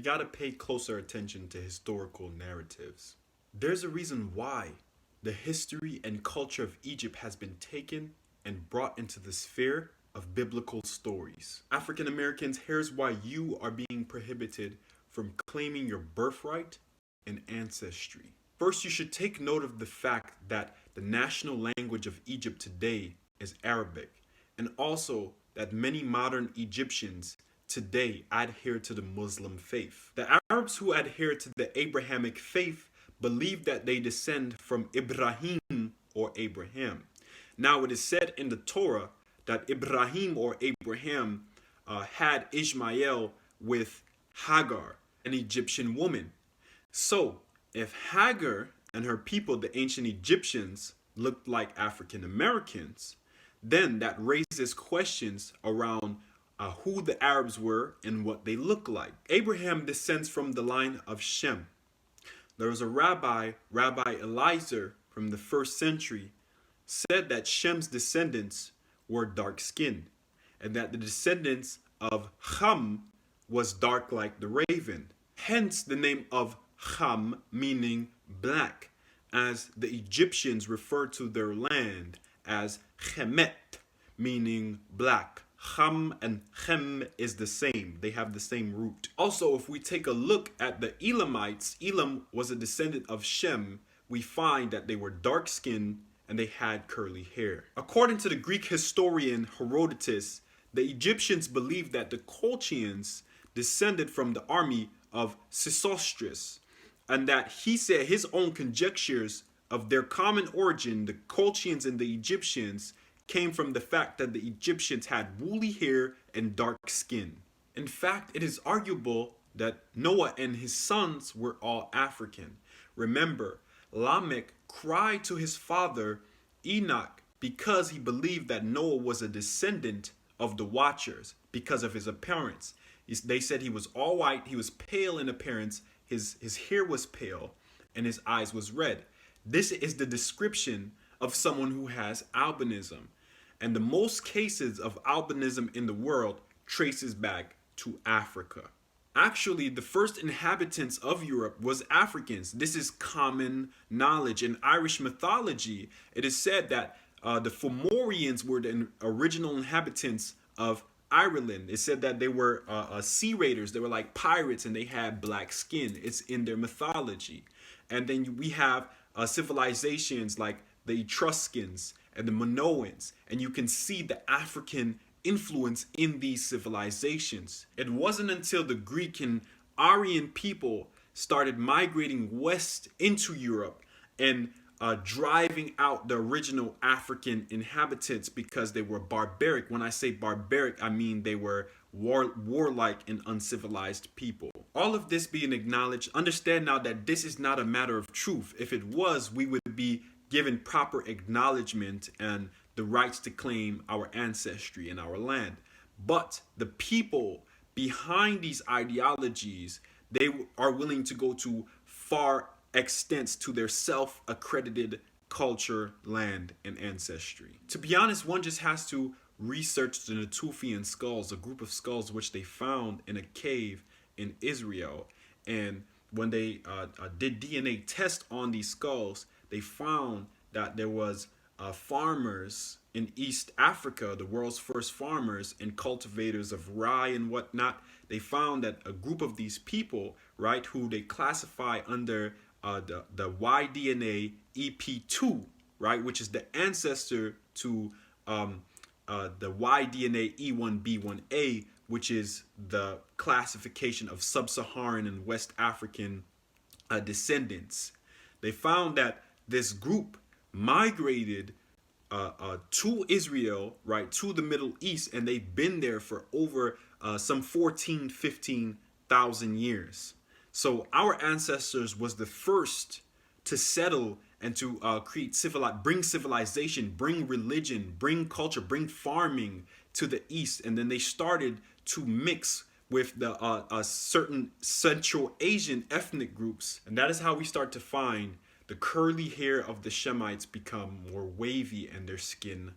gotta pay closer attention to historical narratives. There's a reason why the history and culture of Egypt has been taken and brought into the sphere of biblical stories. African Americans, here's why you are being prohibited from claiming your birthright and ancestry. First, you should take note of the fact that the national language of Egypt today is Arabic, and also that many modern Egyptians today adhere to the Muslim faith. The Arabs who adhere to the Abrahamic faith believe that they descend from Ibrahim or Abraham. Now, it is said in the Torah that Ibrahim or Abraham had Ishmael with Hagar, an Egyptian woman. So, if Hagar and her people, the ancient Egyptians, looked like African Americans, then that raises questions around who the Arabs were and what they look like. Abraham descends from the line of Shem. There was a rabbi, Rabbi Eliezer from the 1st century, said that Shem's descendants were dark-skinned, and that the descendants of Ham was dark like the raven. Hence the name of Ham, meaning black, as the Egyptians referred to their land as Chemet, meaning black. Ham and Chem is the same. They have the same root. Also, if we take a look at the Elamites, Elam was a descendant of Shem, we find that they were dark-skinned and they had curly hair. According to the Greek historian Herodotus, the Egyptians believed that the Colchians descended from the army of Sesostris, and that he said his own conjectures of their common origin, the Colchians and the Egyptians, came from the fact that the Egyptians had woolly hair and dark skin. In fact, it is arguable that Noah and his sons were all African. Remember, Lamech cried to his father Enoch because he believed that Noah was a descendant of the Watchers because of his appearance. They said he was all white, he was pale in appearance, his hair was pale, and his eyes was red. This is the description of someone who has albinism. And the most cases of albinism in the world traces back to Africa. Actually, the first inhabitants of Europe was Africans. This is common knowledge. In Irish mythology, it is said that the Fomorians were the original inhabitants of Ireland. It said that they were sea raiders. They were like pirates and they had black skin. It's in their mythology. And then we have civilizations like the Etruscans and the Minoans, and you can see the African influence in these civilizations. It wasn't until the Greek and Aryan people started migrating west into Europe and driving out the original African inhabitants because they were barbaric. When I say barbaric, I mean they were warlike and uncivilized people. All of this being acknowledged, understand now that this is not a matter of truth. If it was, we would be given proper acknowledgement and the rights to claim our ancestry and our land. But the people behind these ideologies, they are willing to go to far extents to their self-accredited culture, land, and ancestry. To be honest, one just has to research the Natufian skulls, a group of skulls which they found in a cave in Israel. And when they did DNA tests on these skulls, they found that there was farmers in East Africa, the world's first farmers and cultivators of rye and whatnot. They found that a group of these people, right, who they classify under the Y-DNA EP2, right, which is the ancestor to the Y-DNA E1B1A, which is the classification of sub-Saharan and West African descendants. They found that this group migrated to Israel, right, to the Middle East, and they've been there for over some 15,000 years. So our ancestors was the first to settle and to create bring civilization, bring religion, bring culture, bring farming to the East, and then they started to mix with the certain Central Asian ethnic groups, and that is how we start to find the curly hair of the Shemites become more wavy and their skin